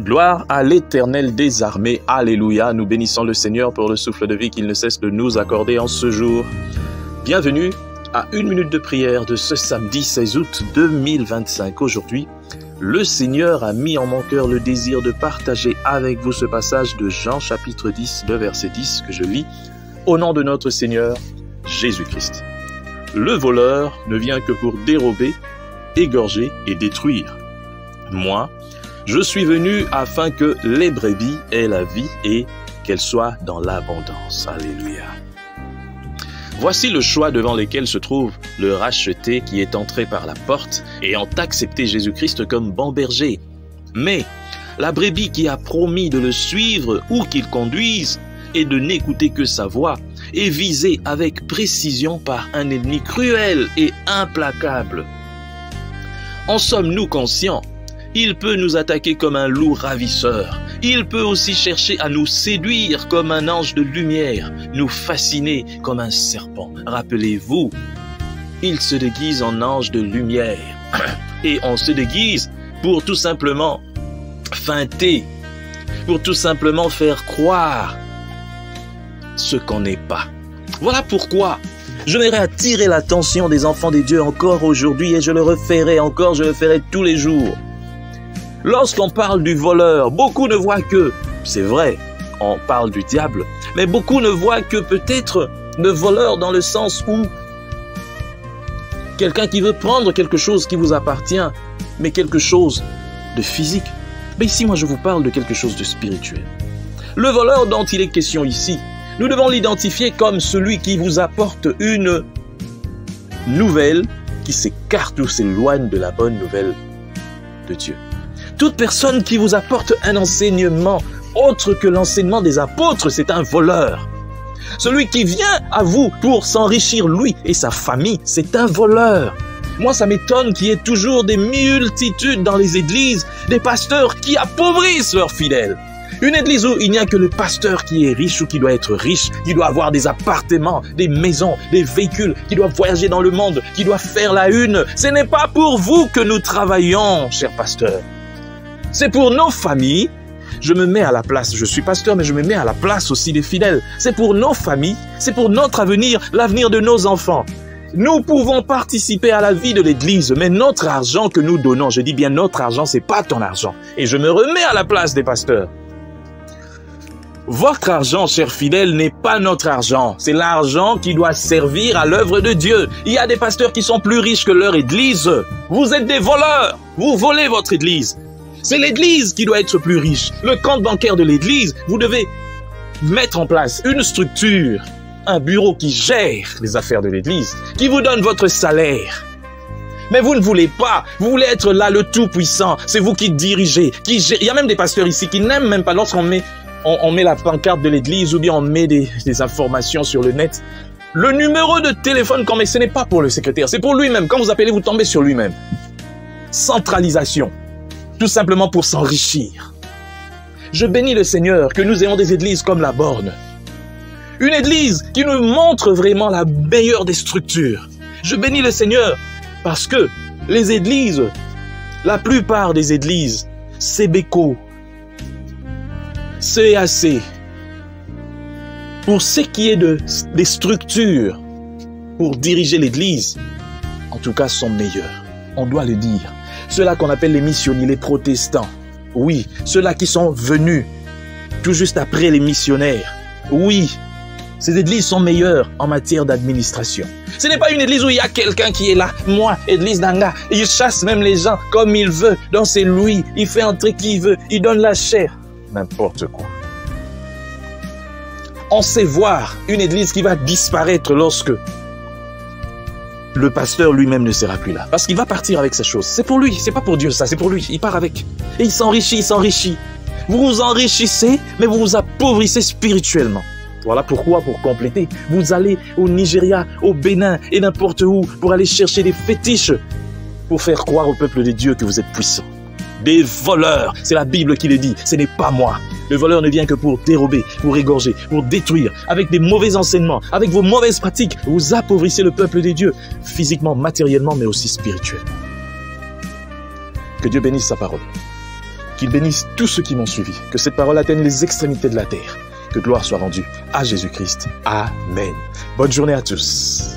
Gloire à l'Éternel des armées, alléluia, nous bénissons le Seigneur pour le souffle de vie qu'il ne cesse de nous accorder en ce jour. Bienvenue à une minute de prière de ce samedi 16 août 2025. Aujourd'hui, le Seigneur a mis en mon cœur le désir de partager avec vous ce passage de Jean chapitre 10, le verset 10 que je lis, au nom de notre Seigneur Jésus-Christ. Le voleur ne vient que pour dérober, égorger et détruire. Moi, je suis venu afin que les brebis aient la vie et qu'elles soient dans l'abondance. Alléluia. Voici le choix devant lequel se trouve le racheté qui est entré par la porte ayant accepté Jésus-Christ comme bon berger. Mais la brebis qui a promis de le suivre où qu'il conduise et de n'écouter que sa voix est visée avec précision par un ennemi cruel et implacable. En sommes-nous conscients? Il peut nous attaquer comme un loup ravisseur. Il peut aussi chercher à nous séduire comme un ange de lumière, nous fasciner comme un serpent. Rappelez-vous, il se déguise en ange de lumière. Et on se déguise pour tout simplement feinter, pour tout simplement faire croire ce qu'on n'est pas. Voilà pourquoi j'aimerais attirer l'attention des enfants de Dieu encore aujourd'hui et je le referai encore, je le ferai tous les jours. Lorsqu'on parle du voleur, beaucoup ne voient que, c'est vrai, on parle du diable, mais beaucoup ne voient que peut-être le voleur dans le sens où quelqu'un qui veut prendre quelque chose qui vous appartient, mais quelque chose de physique. Mais ici, moi, je vous parle de quelque chose de spirituel. Le voleur dont il est question ici, nous devons l'identifier comme celui qui vous apporte une nouvelle qui s'écarte ou s'éloigne de la bonne nouvelle de Dieu. Toute personne qui vous apporte un enseignement autre que l'enseignement des apôtres, c'est un voleur. Celui qui vient à vous pour s'enrichir lui et sa famille, c'est un voleur. Moi, ça m'étonne qu'il y ait toujours des multitudes dans les églises, des pasteurs qui appauvrissent leurs fidèles. Une église où il n'y a que le pasteur qui est riche ou qui doit être riche, qui doit avoir des appartements, des maisons, des véhicules, qui doit voyager dans le monde, qui doit faire la une. Ce n'est pas pour vous que nous travaillons, chers pasteurs. C'est pour nos familles. Je me mets à la place, je suis pasteur, mais je me mets à la place aussi des fidèles. C'est pour nos familles, c'est pour notre avenir, l'avenir de nos enfants. Nous pouvons participer à la vie de l'église, mais notre argent que nous donnons, je dis bien notre argent, c'est pas ton argent. Et je me remets à la place des pasteurs. Votre argent, chers fidèles, n'est pas notre argent. C'est l'argent qui doit servir à l'œuvre de Dieu. Il y a des pasteurs qui sont plus riches que leur église. Vous êtes des voleurs. Vous volez votre église. C'est l'église qui doit être plus riche. Le compte bancaire de l'église, vous devez mettre en place une structure, un bureau qui gère les affaires de l'église, qui vous donne votre salaire. Mais vous ne voulez pas. Vous voulez être là, le tout-puissant. C'est vous qui dirigez, qui gère. Il y a même des pasteurs ici qui n'aiment même pas lorsqu'on met la pancarte de l'église ou bien on met des informations sur le net. Le numéro de téléphone qu'on met, ce n'est pas pour le secrétaire, c'est pour lui-même. Quand vous appelez, vous tombez sur lui-même. Centralisation. Tout simplement pour s'enrichir. Je bénis le Seigneur que nous ayons des églises comme la Borne. Une église qui nous montre vraiment la meilleure des structures. Je bénis le Seigneur parce que les églises, la plupart des églises, CBECO, CAC, pour ce qui est des structures pour diriger l'église, en tout cas sont meilleures. On doit le dire. Ceux-là qu'on appelle les missionnaires, les protestants. Oui, ceux-là qui sont venus tout juste après les missionnaires. Oui, ces églises sont meilleures en matière d'administration. Ce n'est pas une église où il y a quelqu'un qui est là. Moi, église d'Anga, il chasse même les gens comme il veut. Donc c'est lui, il fait entrer qui il veut, il donne la chair. N'importe quoi. On sait voir une église qui va disparaître lorsque le pasteur lui-même ne sera plus là. Parce qu'il va partir avec sa chose. C'est pour lui, c'est pas pour Dieu ça, c'est pour lui. Il part avec. Et il s'enrichit, il s'enrichit. Vous vous enrichissez, mais vous vous appauvrissez spirituellement. Voilà pourquoi, pour compléter, vous allez au Nigeria, au Bénin et n'importe où pour aller chercher des fétiches pour faire croire au peuple de Dieu que vous êtes puissant. Des voleurs, c'est la Bible qui le dit, ce n'est pas moi. Le voleur ne vient que pour dérober, pour égorger, pour détruire. Avec des mauvais enseignements, avec vos mauvaises pratiques, vous appauvrissez le peuple de Dieu, physiquement, matériellement, mais aussi spirituellement. Que Dieu bénisse sa parole. qu'il bénisse tous ceux qui m'ont suivi, que cette parole atteigne les extrémités de la terre, que gloire soit rendue à Jésus-Christ. Amen. Bonne journée à tous.